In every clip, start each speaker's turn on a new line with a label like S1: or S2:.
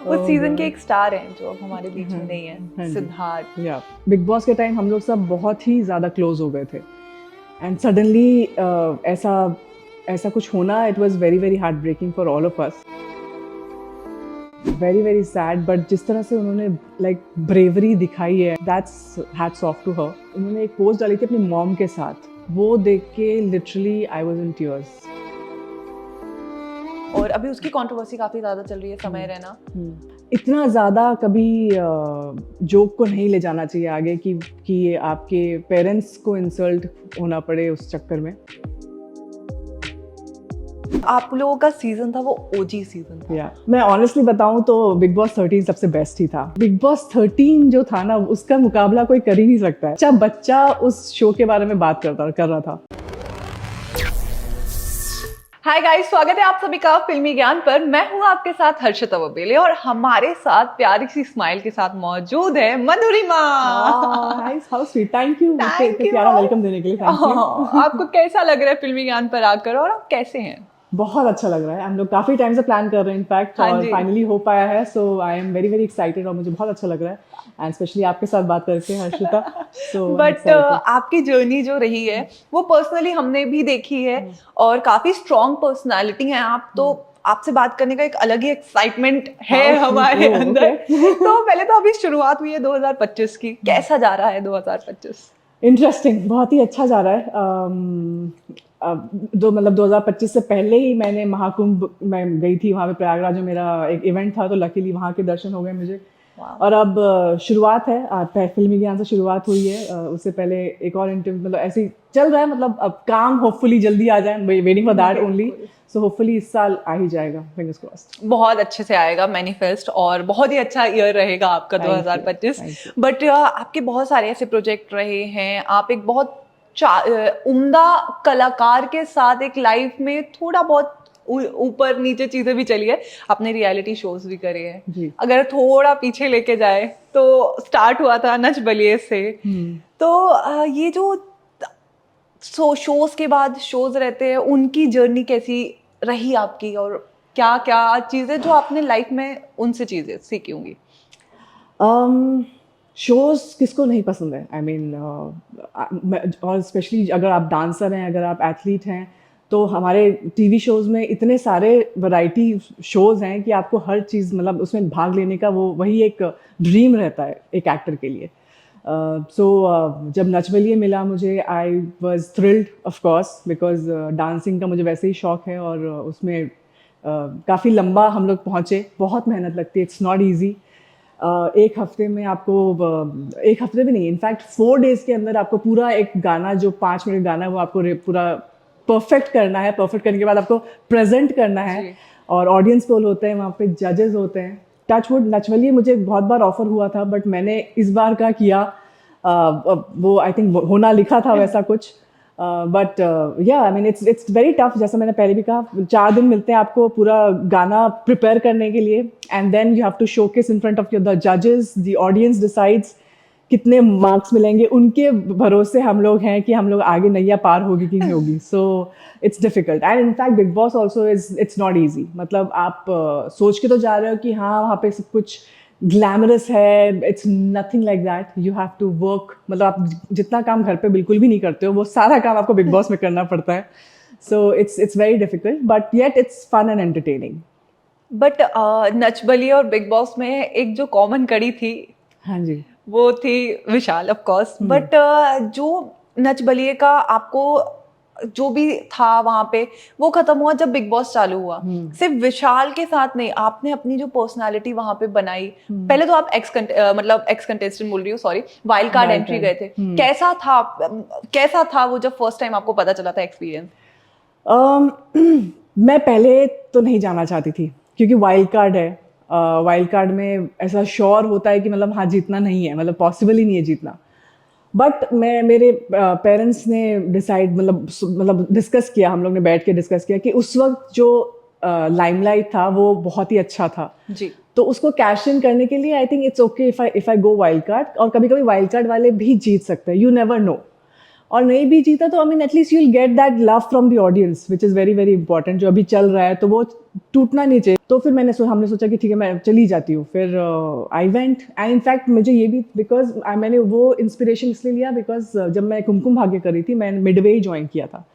S1: उस सीजन के एक स्टार हैं जो अब हमारे बीच में नहीं है,
S2: हाँ जी।
S1: सिद्धार्थ।
S2: या बिग बॉस के टाइम हम लोग सब बहुत ही ज़्यादा क्लोज हो गए थे एंड सडनली ऐसा ऐसा कुछ होना, it was very very heart breaking for all of us, very very sad. But जिस तरह से उन्होंने लाइक ब्रेवरी दिखाई है, that's hats off to her. उन्होंने एक पोस्ट डाली थी अपनी मॉम के साथ, वो देख के literally I was in tears.
S1: और अभी उसकी कंट्रोवर्सी काफी ज्यादा चल रही है, समय रहना।
S2: इतना ज़्यादा कभी जोक को नहीं ले जाना चाहिए आगे कि आपके पेरेंट्स को इंसल्ट होना पड़े उस चक्कर में।
S1: आप लोगों का सीजन था वो ओजी सीजन था।
S2: या मैं ऑनेस्टली बताऊं तो बिग बॉस 13 सबसे बेस्ट ही था। बिग बॉस 13 जो था ना, उसका मुकाबला कोई कर ही नहीं सकता है। अच्छा बच्चा उस शो के बारे में बात कर रहा था।
S1: हाय गाइस, स्वागत है आप सभी का फिल्मी ज्ञान पर। मैं हूं आपके साथ हर्षिता वबेले और हमारे साथ प्यारी सी स्माइल के साथ मौजूद है Madhurima.
S2: How sweet, thank you
S1: Thank you.
S2: प्यारा वेलकम देने के लिए। Thank you.
S1: आपको कैसा लग रहा है फिल्मी ज्ञान पर आकर, और आप कैसे हैं?
S2: बहुत अच्छा लग रहा है। हम लोग काफी टाइम से प्लान कर रहे हैं इनफैक्ट,
S1: हाँ
S2: और
S1: जी।
S2: फाइनली हो पाया है। So I am very very excited और मुझे बहुत अच्छा लग रहा है, एंड स्पेशली आपके साथ बात करके हर्षिता। सो
S1: बट आपकी जर्नी जो रही है वो पर्सनली हमने भी देखी है और काफी स्ट्रॉन्ग पर्सनालिटी है आप, तो आपसे बात करने का एक अलग ही एक्साइटमेंट है
S2: How sweet.
S1: हमारे
S2: Oh,
S1: अंदर।
S2: okay.
S1: तो पहले तो अभी शुरुआत हुई है 2025 की, कैसा जा रहा है 2025?
S2: इंटरेस्टिंग, बहुत ही अच्छा जा रहा है। जो मतलब 2025 से पहले ही मैंने महाकुंभ में गई थी, वहाँ पे प्रयागराज में मेरा एक इवेंट था, तो लकीली वहाँ के दर्शन हो गए मुझे। और अब शुरुआत है, फिल्मी ज्ञान से शुरुआत हुई है। उससे पहले एक और इंटरव्यू, मतलब ऐसे ही चल रहा है। मतलब अब काम होपफुली जल्दी आ जाए, waiting for that only. So hopefully इस साल आ ही जाएगा, फिंगर्स क्रॉस्ड।
S1: बहुत अच्छे से आएगा मैनिफेस्ट, और बहुत ही अच्छा ईयर रहेगा आपका 2025। बट आपके बहुत सारे ऐसे प्रोजेक्ट रहे हैं, आप एक बहुत उम्दा कलाकार के साथ एक लाइफ में थोड़ा बहुत ऊपर नीचे चीजें भी चली है, आपने रियलिटी शोज भी करे हैं। अगर थोड़ा पीछे लेके जाए तो स्टार्ट हुआ था नच बलिए से, तो ये जो शोज के बाद शोज रहते हैं, उनकी जर्नी कैसी रही आपकी, और क्या क्या चीजें जो आपने लाइफ में उनसे चीजें सीखी होंगी?
S2: शोज किसको नहीं पसंद है? आई मीन और स्पेशली अगर आप डांसर हैं, अगर आप एथलीट हैं, तो हमारे टीवी शोज में इतने सारे वैरायटी शोज हैं कि आपको हर चीज़, मतलब उसमें भाग लेने का वही एक ड्रीम रहता है एक एक्टर के लिए। सो जब नच बलिए मिला मुझे, I was thrilled of course, because dancing का मुझे वैसे ही शौक है, और उसमें काफ़ी लंबा हम लोग पहुँचे। बहुत मेहनत लगती है, इट्स नॉट ईजी। एक हफ्ते में आपको, एक हफ्ते भी नहीं, इनफैक्ट 4 डेज के अंदर आपको पूरा एक गाना, जो 5 मिनट गाना है, वो आपको पूरा परफेक्ट करना है। परफेक्ट करने के बाद आपको प्रेजेंट करना है, और ऑडियंस पोल होते हैं, वहाँ पे जजेस होते हैं। टचवुड नचवलिए मुझे बहुत बार ऑफर हुआ था, बट मैंने इस बार का किया। वो आई थिंक होना लिखा था वैसा कुछ। बट या आई मीन इट्स वेरी टफ। जैसा मैंने पहले भी कहा, 4 दिन मिलते हैं आपको पूरा गाना प्रिपेयर करने के लिए, and then you have to showcase in front of the जजेस। द ऑडियंस डिसाइड्स कितने मार्क्स मिलेंगे, उनके भरोसे हम लोग हैं कि हम लोग आगे नैया पार होगी कि नहीं होगी। So it's difficult, and in fact big boss also it's not easy. मतलब आप सोच के तो जा रहे हो कि हाँ वहाँ पे सब कुछ ग्लैमरस है, it's nothing like that. You have to work, मतलब आप जितना काम घर पे बिल्कुल भी नहीं करते हो, वो सारा काम आपको बिग बॉस में करना पड़ता है। So it's very difficult, but yet it's fun and entertaining.
S1: But Nach Baliye और बिग बॉस में एक जो कॉमन कड़ी थी,
S2: हाँ जी,
S1: वो थी विशाल ऑफ कोर्स। बट जो नच बलिए का आपको जो भी था वहां पे, वो खत्म हुआ जब बिग बॉस चालू हुआ। सिर्फ विशाल के साथ नहीं, आपने अपनी जो पर्सनालिटी वहां पे बनाई। पहले तो आप एक्स कंटेस्टेंट बोल रही हूँ, सॉरी, वाइल्ड कार्ड एंट्री गए थे। कैसा था वो जब फर्स्ट टाइम आपको पता चला था एक्सपीरियंस?
S2: मैं पहले तो नहीं जाना चाहती थी, क्योंकि वाइल्ड कार्ड है। वाइल्ड कार्ड में ऐसा श्योर होता है कि मतलब हाँ जीतना नहीं है, मतलब पॉसिबल ही नहीं है जीतना। बट मेरे पेरेंट्स ने डिसाइड, मतलब डिस्कस किया, हम लोग ने बैठ के डिस्कस किया कि उस वक्त जो लाइमलाइट था वो बहुत ही अच्छा था
S1: जी।
S2: तो उसको कैश इन करने के लिए आई think it's okay if I go wild card. और कभी कभी वाइल्ड कार्ड वाले भी जीत सकते हैं, यू नेवर नो। और नहीं भी जीता तो I mean at least you will get that love from the audience which is very very important. जो अभी चल रहा है तो वो टूटना नहीं चाहिए। तो फिर हमने सोचा कि ठीक है मैं चली जाती हूँ। फिर आई वेंट एंड इनफैक्ट मुझे ये भी बिकॉज मैंने वो इंस्पिरेशन इसलिए लिया बिकॉज जब मैं कुमकुम भाग्य करी थी मैंने मिडवे ही ज्वाइन किया था।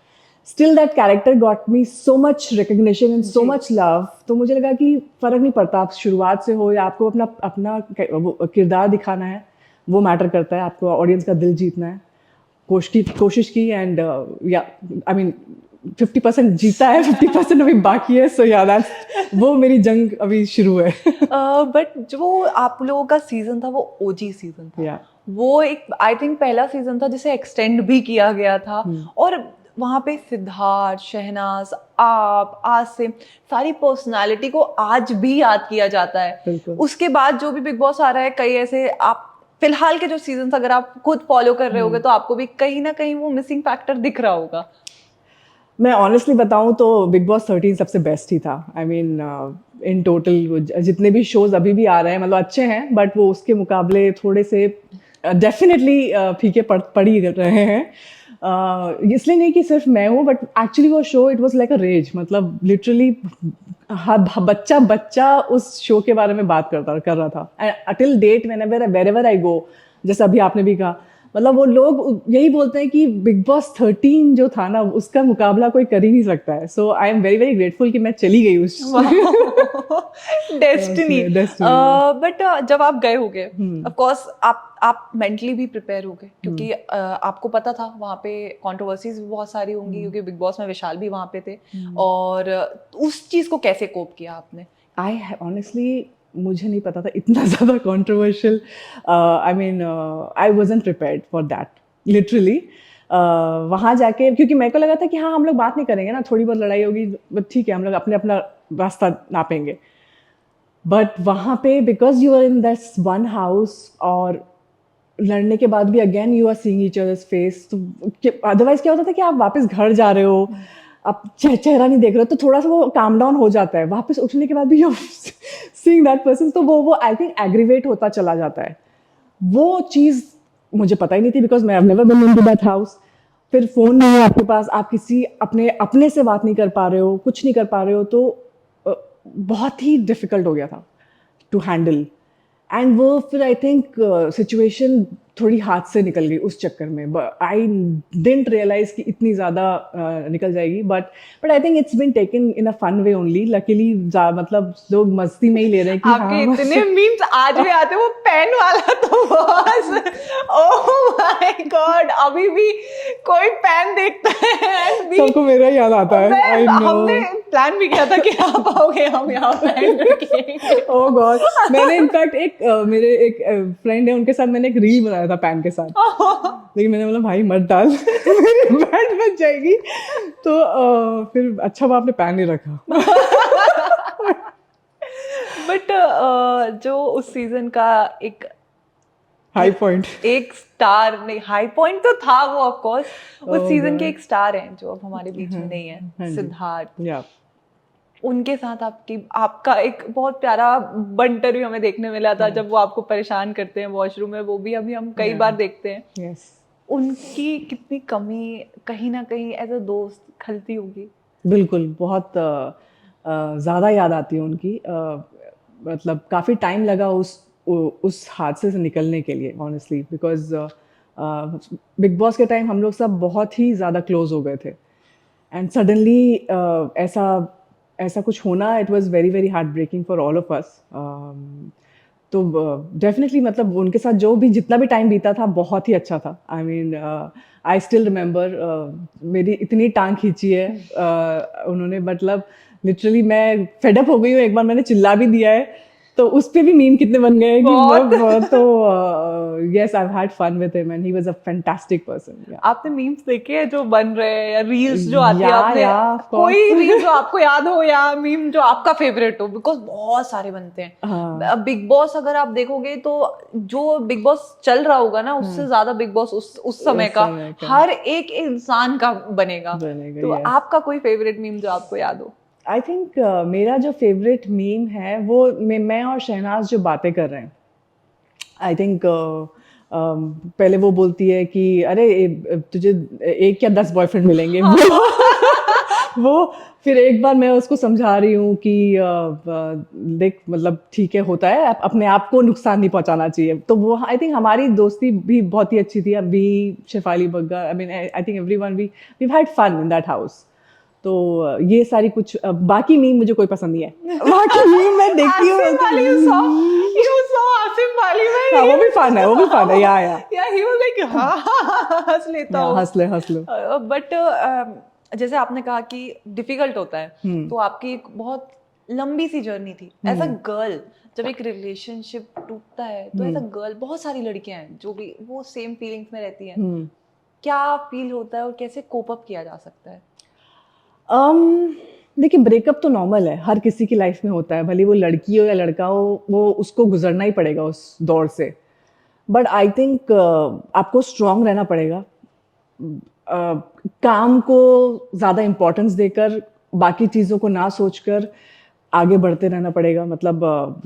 S2: Still that character got me so much recognition and so much love. तो मुझे लगा कि फ़र्क नहीं पड़ता आप शुरुआत से हो या आपको अपना अपना किरदार दिखाना है, वो मैटर करता है। आपको ऑडियंस का दिल जीतना है। कोशिश की एंड या आई मीन 50% जीता है, 50% अभी बाकी है। सो या दैट्स वो मेरी जंग अभी शुरू है।
S1: बट जो आप लोगों का सीजन था वो ओजी सीजन था।
S2: Yeah.
S1: वो एक आई थिंक पहला सीजन था जिसे एक्सटेंड भी किया गया था। और वहाँ पे सिद्धार्थ, शहनाज, आप, आसिम, सारी पर्सनालिटी को आज भी याद किया जाता है।
S2: बिल्कुल।
S1: उसके बाद जो भी बिग बॉस आ रहा है, कई ऐसे आप फिलहाल के जो सीजन अगर आप खुद फॉलो कर रहे होगे तो आपको भी कहीं ना कहीं वो मिसिंग फैक्टर दिख रहा होगा।
S2: मैं ऑनेस्टली बताऊं तो बिग बॉस 13 सबसे बेस्ट ही था। आई मीन इन टोटल जितने भी शोज अभी भी आ रहे हैं मतलब अच्छे हैं, बट वो उसके मुकाबले थोड़े से डेफिनेटली फीके पड़ ही रहे हैं। इसलिए नहीं कि सिर्फ मैं हूँ, बट एक्चुअली वो show it was like a rage. मतलब लिटरली बच्चा उस शो के बारे में बात कर रहा था। एंड टिल डेट वेरेवर आई गो, जैसे अभी आपने भी कहा, मतलब वो लोग यही बोलते हैं कि बिग बॉस 13 जो था ना उसका मुकाबला कोई कर ही नहीं सकता है। So I am very very grateful कि मैं चली गई उस
S1: डेस्टिनी। बट जब आप गए होगे ऑफ कोर्स आप मेंटली भी प्रिपेयर हो गए, क्योंकि आपको पता था वहाँ पे कंट्रोवर्सीज भी बहुत सारी होंगी, क्योंकि बिग बॉस में विशाल भी वहाँ पे थे। और उस चीज को कैसे कोप किया आपने?
S2: आई ऑनेस्टली मुझे नहीं पता था इतना ज़्यादा controversial. I mean I wasn't prepared for that literally. वहाँ जाके क्योंकि मेरे को लगा था कि हाँ हम लोग बात नहीं करेंगे ना, थोड़ी बहुत लड़ाई होगी बट ठीक है हम लोग अपने अपना रास्ता नापेंगे। बट वहाँ पे because you are in that one house और लड़ने के बाद भी again you are seeing each other's face, तो अदरवाइज क्या होता था कि आप वापस घर जा रहे हो, आप चेहरा नहीं देख रहे हो, तो थोड़ा सा वो काम डाउन हो जाता है। वापस उठने के बाद भी यू सीइंग दैट पर्सन, तो वो आई थिंक एग्रीवेट होता चला जाता है। वो चीज़ मुझे पता ही नहीं थी बिकॉज मैं have never been into that house. फिर फोन नहीं है आपके पास, आप किसी अपने से बात नहीं कर पा रहे हो, कुछ नहीं कर पा रहे हो, तो बहुत ही डिफिकल्ट हो गया था टू हैंडल। एंड वो फिर आई थिंक सिचुएशन थोड़ी हाथ से निकल गई उस चक्कर में। आई डिडंट रियलाइज कि इतनी ज़्यादा निकल जाएगी, but I think it's been taken in a fun way only. Luckily मतलब लोग मस्ती में ही ले रहे हैं कि
S1: आपके
S2: हाँ,
S1: इतने मीम्स आज भी आते हैं। वो पेन वाला तो बस ओह माय गॉड, अभी भी कोई पेन देखता है
S2: सबको मेरा ही याद आता है। I know.
S1: हमने प्लान भी किया था कि आप आओगे, हम यहाँ पेन रखेंगे।
S2: ओह गॉड, मैंने इनफैक्ट मेरे एक फ्रेंड है उनके साथ मैंने एक रील बनाया था पैन के साथ, लेकिन मैंने बोला भाई मत डाल मेरी बैंड बच जाएगी। तो फिर अच्छा वो आपने पैन नहीं रखा।
S1: बट जो उस सीजन का एक
S2: हाई पॉइंट,
S1: एक स्टार नहीं, हाई पॉइंट तो था वो ऑफ कोर्स, उस सीजन के एक स्टार हैं जो अब हमारे बीच में नहीं है, सिद्धार्थ। उनके साथ आपका एक बहुत प्यारा बंटर भी हमें देखने मिला था जब वो आपको परेशान करते हैं वॉशरूम में, वो भी अभी हम कई बार देखते हैं। उनकी कितनी कमी कहीं ना कहीं एज अ दोस्त खलती होगी।
S2: बिल्कुल, बहुत ज़्यादा याद आती है उनकी। मतलब काफ़ी टाइम लगा उस हादसे से निकलने के लिए ऑनेस्टली, बिकॉज बिग बॉस के टाइम हम लोग सब बहुत ही ज़्यादा क्लोज हो गए थे एंड सडनली ऐसा कुछ होना, it was very very heart breaking for all of us. तो डेफिनेटली मतलब उनके साथ जो भी जितना भी टाइम बीता था बहुत ही अच्छा था। आई मीन आई स्टिल रिमेंबर मेरी इतनी टांग खींची है उन्होंने, मतलब लिटरली मैं फेडअप हो गई हूँ। एक बार मैंने चिल्ला भी दिया है, तो उस पे भी मीम कितने बन गए कि तो yes I have had fun with him and he was a fantastic person.
S1: आपने मीम्स देखे हैं जो बन रहे हैं या रील्स जो आती है? आपने कोई रील जो आपको याद हो या मीम जो आपका फेवरेट हो? बिकॉज बहुत सारे बनते हैं। बिग बॉस अगर आप देखोगे तो जो बिग बॉस चल रहा होगा ना, उससे ज्यादा बिग बॉस उस समय का हर एक इंसान का बनेगा। तो आपका कोई फेवरेट मीम जो आपको याद हो?
S2: आई थिंक मेरा जो फेवरेट मीम है वो मैं और शहनाज जो बातें कर रहे हैं। आई थिंक पहले वो बोलती है कि अरे तुझे एक या 10 बॉयफ्रेंड मिलेंगे वो फिर एक बार मैं उसको समझा रही हूँ कि देख मतलब ठीक है होता है, अपने आप को नुकसान नहीं पहुंचाना चाहिए। तो वो आई थिंक हमारी दोस्ती भी बहुत ही अच्छी थी। अभी Shefali Bagga, I mean I think everyone we had fun in that house. तो ये सारी कुछ बाकी मीम मुझे कोई पसंद नहीं है। बाकी मीम मैं देखती हूँ।
S1: आसिफ वाली you saw आसिफ वाली में
S2: हाँ, वो भी फन है, वो भी फन है। या
S1: he was like हाँ हंस लेता हूँ।
S2: हंस लो।
S1: बट जैसे आपने कहा कि डिफिकल्ट होता है, तो आपकी एक बहुत लंबी सी जर्नी थी एज अ गर्ल। जब एक रिलेशनशिप टूटता है तो एज अ गर्ल, बहुत सारी लड़कियां हैं जो भी वो सेम फीलिंग्स में रहती हैं। क्या फील होता है और कैसे कोप अप किया जा सकता है?
S2: देखिए ब्रेकअप तो नॉर्मल है, हर किसी की लाइफ में होता है, भले वो लड़की हो या लड़का हो, वो उसको गुजरना ही पड़ेगा उस दौर से। बट आई थिंक आपको स्ट्रांग रहना पड़ेगा, काम को ज़्यादा इम्पोर्टेंस देकर बाकी चीज़ों को ना सोचकर आगे बढ़ते रहना पड़ेगा। मतलब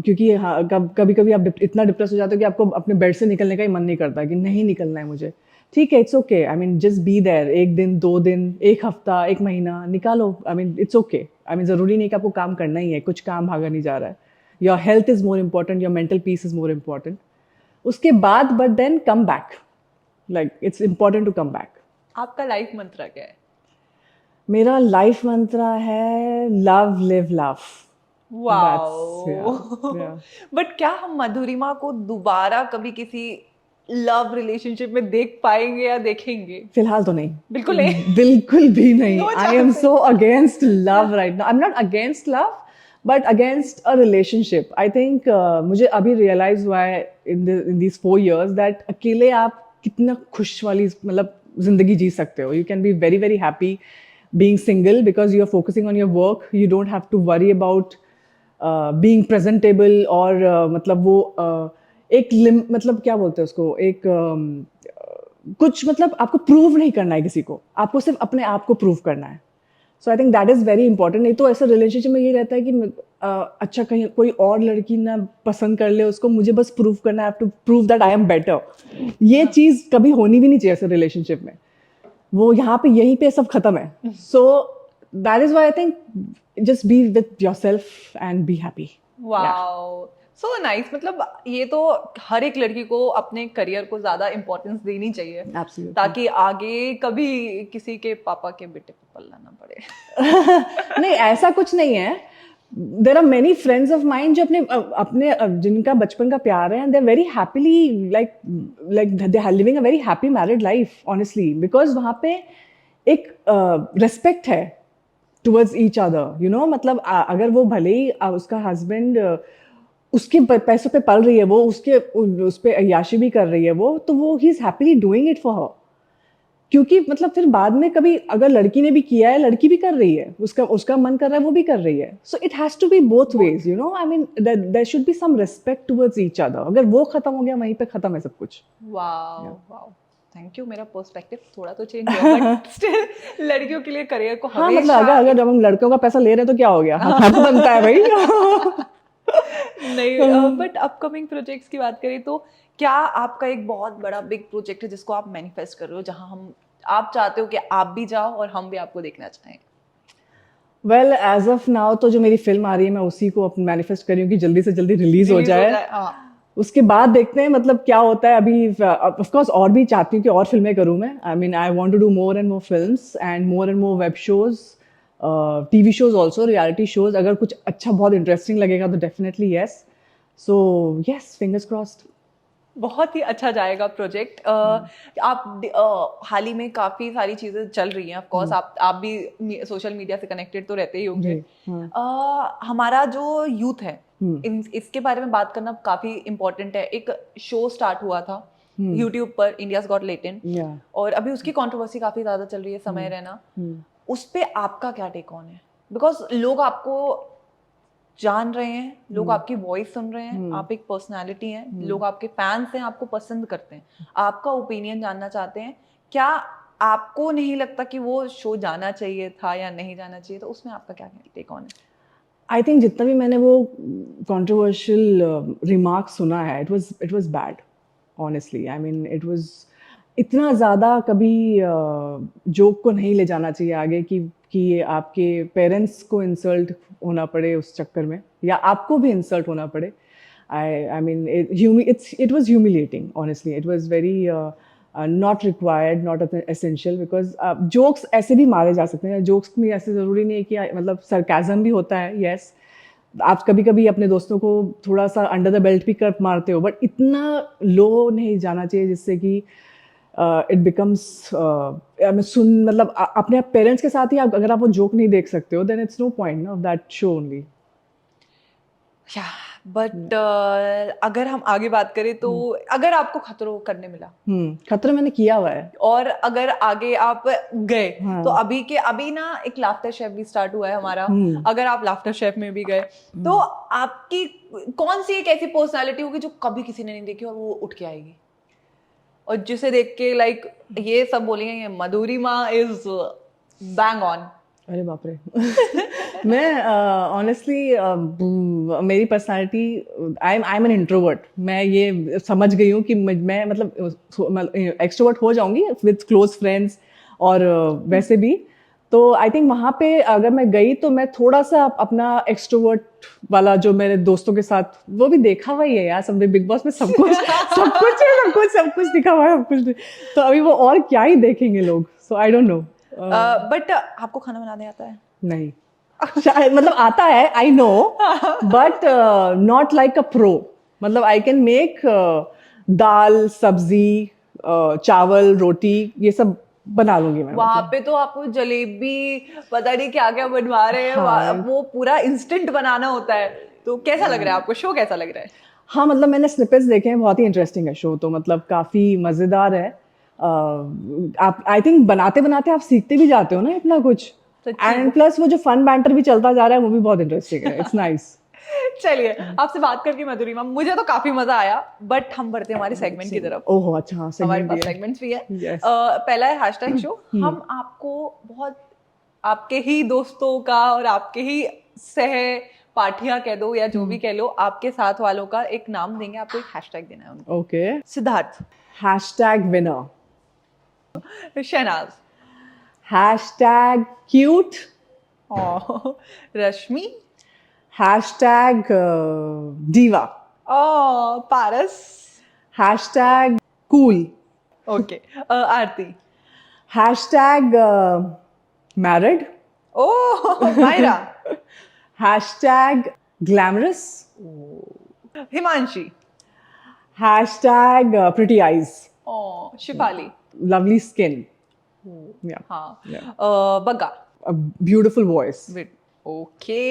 S2: क्योंकि हाँ, कभी कभी आप इतना डिप्रेस हो जाते हो कि आपको अपने बेड से निकलने का ही मन नहीं करता कि नहीं निकलना है मुझे। ठीक है, it's okay, I mean just be there. एक दिन, 2 दिन, एक हफ्ता, एक महीना निकालो, I mean it's okay. I mean ज़रूरी नहीं कि आपको काम करना ही है, कुछ काम भागा नहीं जा रहा है। Your health is more important, your mental peace is more important. उसके बाद but then come back, like it's important to come back.
S1: आपका लाइफ मंत्र क्या है?
S2: मेरा लाइफ मंत्र है love live love.
S1: Wow. But क्या हम मधुरिमा को दोबारा कभी किसी लव रिलेशनशिप में देख पाएंगे या देखेंगे?
S2: फिलहाल तो नहीं,
S1: बिल्कुल नहीं।
S2: बिल्कुल भी नहीं।
S1: No
S2: I am
S1: chances.
S2: So against love right now. I am not against love but against a relationship. I think मुझे अभी रियलाइज हुआ है इन दीज 4 years दैट अकेले आप कितना खुश वाली मतलब जिंदगी जी सकते हो। You can be very very happy being single because you are focusing on your work. You don't have to worry about being presentable और मतलब वो एक मतलब क्या बोलते हैं उसको, एक कुछ मतलब आपको प्रूव नहीं करना है किसी को, आपको सिर्फ अपने आप को प्रूव करना है। So I think that is very important. नहीं तो ऐसे रिलेशनशिप में ये रहता है कि अच्छा कहीं कोई और लड़की ना पसंद कर ले उसको, मुझे बस प्रूव करना है, to prove that I am better. ये चीज़ कभी होनी भी नहीं चाहिए ऐसे रिलेशनशिप में। वो यहाँ पे यहीं पे सब खत्म है। So that is why I think just be with yourself and be happy.
S1: Wow, so nice. मतलब ये तो हर एक लड़की को अपने करियर को ज्यादा इंपॉर्टेंस देनी चाहिए।
S2: Absolutely.
S1: ताकि आगे कभी किसी के पापा के बेटे को पलना ना पड़े।
S2: नहीं, ऐसा कुछ नहीं है। There are many friends of mine जो अपने जिनका बचपन का प्यार है, and they are very happily like they are living a very happy married life honestly, because वहाँ पे एक रिस्पेक्ट है towards each other, you know. मतलब अगर वो भले ही उसका हस्बैंड उसके पैसों पे पल रही है, वो उस पे अय्याशी भी कर रही है, तो वो he is happily doing it for her. क्योंकि मतलब फिर बाद में कभी अगर लड़की ने भी किया है, लड़की भी कर रही है, उसका मन कर रहा है, वो भी कर रही है। So it has to be both ways, you know. I mean there should be some respect towards each other. अगर वो खत्म हो गया, वहीं पे खत्म है सब कुछ।
S1: Wow wow, thank you. मेरा पर्सपेक्टिव थोड़ा तो चेंज हुआ, बट स्टिल लड़कियों के लिए करियर को
S2: हाँ, मतलब अगर जब हम लड़कों का पैसा ले रहे हैं तो क्या हो गया, खर्च बनता है भाई।
S1: नहीं, बट अपकमिंग प्रोजेक्ट्स की बात करें तो क्या आपका एक बहुत बड़ा बिग प्रोजेक्ट है जिसको आप मैनिफेस्ट कर रहे हो, जहां आप चाहते हो कि आप भी जाओ और हम भी आपको देखना चाहें?
S2: वेल एज ऑफ नाउ तो जो मेरी फिल्म आ रही है, मैं उसी को मैनिफेस्ट कर रही हूँ कि जल्दी से जल्दी रिलीज हो जाए। उसके बाद देखते हैं मतलब क्या होता है। अभी ऑफ कोर्स और भी चाहती हूँ कि और फिल्में करूँ मैं। I mean I want to do more and more films and more web shows, TV shows also, reality shows. अगर कुछ अच्छा बहुत इंटरेस्टिंग लगेगा तो definitely yes. So yes, fingers crossed.
S1: बहुत ही अच्छा जाएगा प्रोजेक्ट। आप हाल ही में काफी सारी चीजें चल रही हैं, ऑफ कोर्स आप भी सोशल मीडिया से कनेक्टेड तो रहते ही होंगे। हमारा जो यूथ है, इसके बारे में बात करना काफी इम्पोर्टेंट है। एक शो स्टार्ट हुआ था यूट्यूब पर, इंडियाज गॉट टैलेंट, और अभी उसकी कंट्रोवर्सी काफी ज्यादा चल रही है, समय रैना। उस पे आपका क्या टेक ऑन है? बिकॉज लोग आपको जान रहे हैं, लोग आपकी वॉइस सुन रहे हैं, आप एक पर्सनालिटी हैं, लोग आपके फैंस हैं, आपको पसंद करते हैं, आपका ओपिनियन जानना चाहते हैं। क्या आपको नहीं लगता कि वो शो जाना चाहिए था या नहीं जाना चाहिए? तो उसमें आपका क्या टेक ऑन है?
S2: आई थिंक जितना भी मैंने वो कंट्रोवर्शियल रिमार्क सुना है, it was bad. Honestly I mean it was इतना ज़्यादा कभी जोक को नहीं ले जाना चाहिए आगे कि आपके पेरेंट्स को इंसल्ट होना पड़े उस चक्कर में, या आपको भी इंसल्ट होना पड़े. I mean, it was humiliating. Honestly, it was very not required, not essential, because jokes ऐसे भी मारे जा सकते हैं. Jokes में ऐसे ज़रूरी नहीं है कि मतलब sarcasm भी होता है. Yes, आप कभी-कभी अपने दोस्तों को थोड़ा सा अंडर द बेल्ट भी कर मारते हो, बट इतना लो नहीं जाना चाहिए जिससे कि इट बिकम्स मतलब अपने पेरेंट्स के साथ ही अगर आप वो जोक नहीं देख सकते हो, then it's no point of that show only.
S1: But अगर हम आगे बात करें तो अगर आपको खतरों करने मिला,
S2: खतरा मैंने किया हुआ है,
S1: और अगर आगे आप गए,
S2: हाँ.
S1: तो अभी ना एक लाफ्टर शेफ भी स्टार्ट हुआ है हमारा. अगर आप लाफ्टर शेफ में भी गए, तो आपकी कौन सी एक ऐसी पर्सनालिटी होगी जो कभी किसी ने नहीं देखी और वो उठ के आएगी, और जिसे देख के लाइक ये सब बोलेंगे मधुरिमा इज बैंग ऑन?
S2: अरे बाप रे. मैं ऑनेस्टली मेरी personality, I am an introvert. मैं ये समझ गई हूँ कि मैं मतलब एक्सट्रोवर्ट हो जाऊंगी विद क्लोज फ्रेंड्स और वैसे भी. तो आई थिंक वहाँ पे अगर मैं गई तो मैं थोड़ा सा अपना एक्सट्रोवर्ट वाला जो मेरे दोस्तों के साथ, वो भी देखा हुआ ही है यार. सब बिग बॉस में सब कुछ दिखा हुआ है, सब कुछ. तो अभी वो और क्या ही देखेंगे लोग. सो आई डोंट नो.
S1: बट आपको खाना बनाने आता है?
S2: नहीं, शायद मतलब आता है, I know, but not like a pro. मतलब आई कैन मेक दाल, सब्जी, चावल, रोटी, ये सब बना लूंगी मैं.
S1: वहां पे तो आपको जलेबी पता नहीं क्या क्या बनवा रहे हैं.
S2: हाँ.
S1: वो पूरा इंस्टेंट बनाना होता है. तो कैसा लग रहा है आपको? शो कैसा लग रहा है?
S2: हाँ, मतलब मैंने स्निपेट्स देखे हैं, बहुत ही इंटरेस्टिंग है शो. तो मतलब काफी मजेदार है. आप आई थिंक बनाते बनाते आप सीखते भी जाते हो ना इतना कुछ. एंड प्लस वो जो फन बैंटर भी चलता जा रहा है वो भी बहुत इंटरेस्टिंग है. It's nice.
S1: चलिए, आपसे बात करके मधुरिमा मुझे तो काफी मजा आया. बट हम बढ़ते हैं हमारे सेगमेंट की तरफ.
S2: ओहो, अच्छा,
S1: हमारे पास सेगमेंट्स भी है.
S2: Yes.
S1: पहला है हैशटैग शो. हम आपको बहुत आपके ही दोस्तों का और आपके ही सह पाठिया कह दो या जो भी कह लो, आपके साथ वालों का एक नाम देंगे, आपको एक हैशटैग देना है उनको.
S2: Okay.
S1: Siddharth.
S2: Hashtag winner.
S1: Shehnaaz.
S2: Hashtag cute.
S1: Rashmi.
S2: Hashtag diva.
S1: Paras.
S2: Hashtag cool.
S1: Okay. Aarti.
S2: Hashtag married.
S1: Mahira.
S2: Hashtag glamorous.
S1: Himanshi.
S2: Hashtag pretty eyes.
S1: Shefali.
S2: Lovely skin. Yeah.
S1: हाँ.
S2: Yeah.
S1: Bagga.
S2: A beautiful voice.
S1: Okay.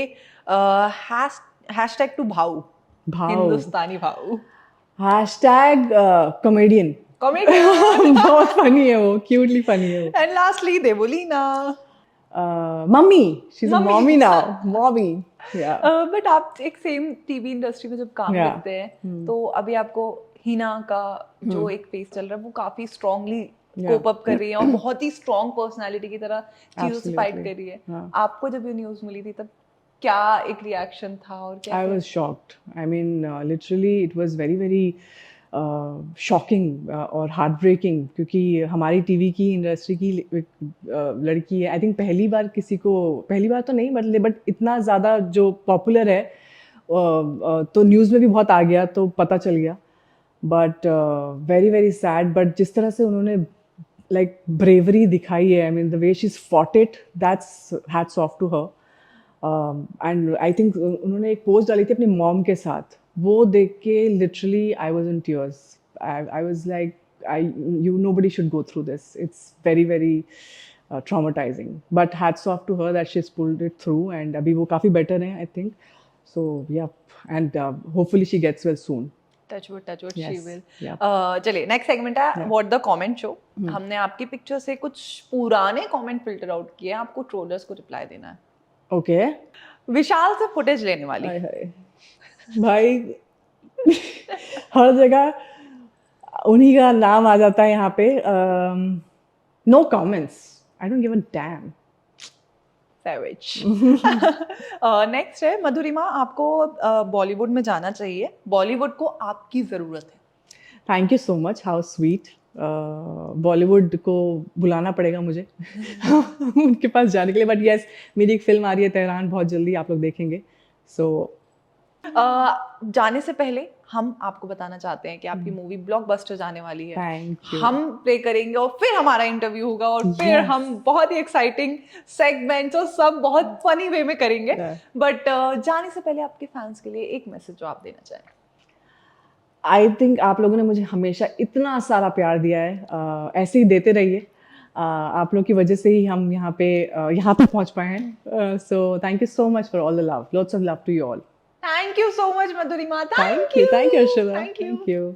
S1: Hashtag to Bhau.
S2: भाव.
S1: Hindustani Bhau.
S2: Hashtag comedian.
S1: Comedy.
S2: बहुत funny है वो, cutely funny है वो.
S1: And lastly Devoleena.
S2: Mummy. She is a
S1: Mummy.
S2: Mommy now. Mommy. Yeah.
S1: But आप एक same TV industry में जब काम
S2: Yeah.
S1: करते हैं, तो अभी आपको हिना का जो एक फेस चल रहा है वो काफी स्ट्रांगली कोप अप कर रही है और बहुत ही स्ट्रांग पर्सनालिटी की तरह चीजों से फाइट कर रही है. आपको जब ये न्यूज मिली थी तब क्या एक रिएक्शन था और क्या?
S2: I was shocked. I mean, literally, it was very, very shocking और हार्ट ब्रेकिंग, क्योंकि हमारी टीवी की इंडस्ट्री की लड़की है. आई थिंक पहली बार तो नहीं, बट इतना ज़्यादा जो पॉपुलर है, तो न्यूज़ में भी बहुत आ गया, तो पता चल गया. But very very sad. But जिस तरह से उन्होंने लाइक ब्रेवरी दिखाई है, I mean the way she is fought it, that's hats off to her. And I think उन्होंने एक पोस्ट डाली थी अपनी मॉम के साथ, वो देख के literally I was in tears. I was like, nobody should go through this. It's very very traumatizing, but hats off to her that she's pulled it through, and abhi wo kafi better hai, I think. So yeah, and hopefully she gets well soon.
S1: Touch wood,
S2: Yes.
S1: she will.
S2: Yeah.
S1: चलिए, next segment है what the comment show. हमने आपकी picture से कुछ पुराने comment filter out किए हैं, आपको ट्रोलर्स को रिप्लाई देना है.
S2: Okay.
S1: विशाल से फुटेज लेने वाली.
S2: हाय हाय भाई, हर जगह उन्हीं का नाम आ जाता है यहाँ पे. No comments, I don't give a damn.
S1: Savage. Next है मधुरिमा, आपको बॉलीवुड में जाना चाहिए. बॉलीवुड को आपकी जरूरत है.
S2: Thank you so much, how sweet. Bollywood को बुलाना पड़ेगा मुझे उनके पास जाने के लिए, बट यस, मेरी एक फिल्म आ रही है तेहरान बहुत जल्दी, आप लोग देखेंगे। सो
S1: जाने से पहले हम आपको बताना चाहते हैं कि आपकी मूवी ब्लॉकबस्टर जाने वाली है।
S2: Thank you.
S1: हम प्ले करेंगे और फिर हमारा इंटरव्यू होगा और फिर
S2: Yes.
S1: हम बहुत ही एक्साइटिंग सेगमेंट्स और सब बहुत फनी वे में करेंगे।
S2: Yeah.
S1: बट जाने से पहले आपके फैंस के लिए एक मैसेज जो आप देना चाहें।
S2: आई थिंक आप लोगों ने मुझे हमेशा इतना सारा प्यार दिया है, ऐसे ही देते रहिए। आप लोग की वजह से ही हम यहाँ पे पहुँच पाए हैं। So thank you so much for all the love, lots of love to you all.
S1: Thank you so much Madhurima.
S2: Thank you, Arshada,
S1: thank you.
S2: Thank you.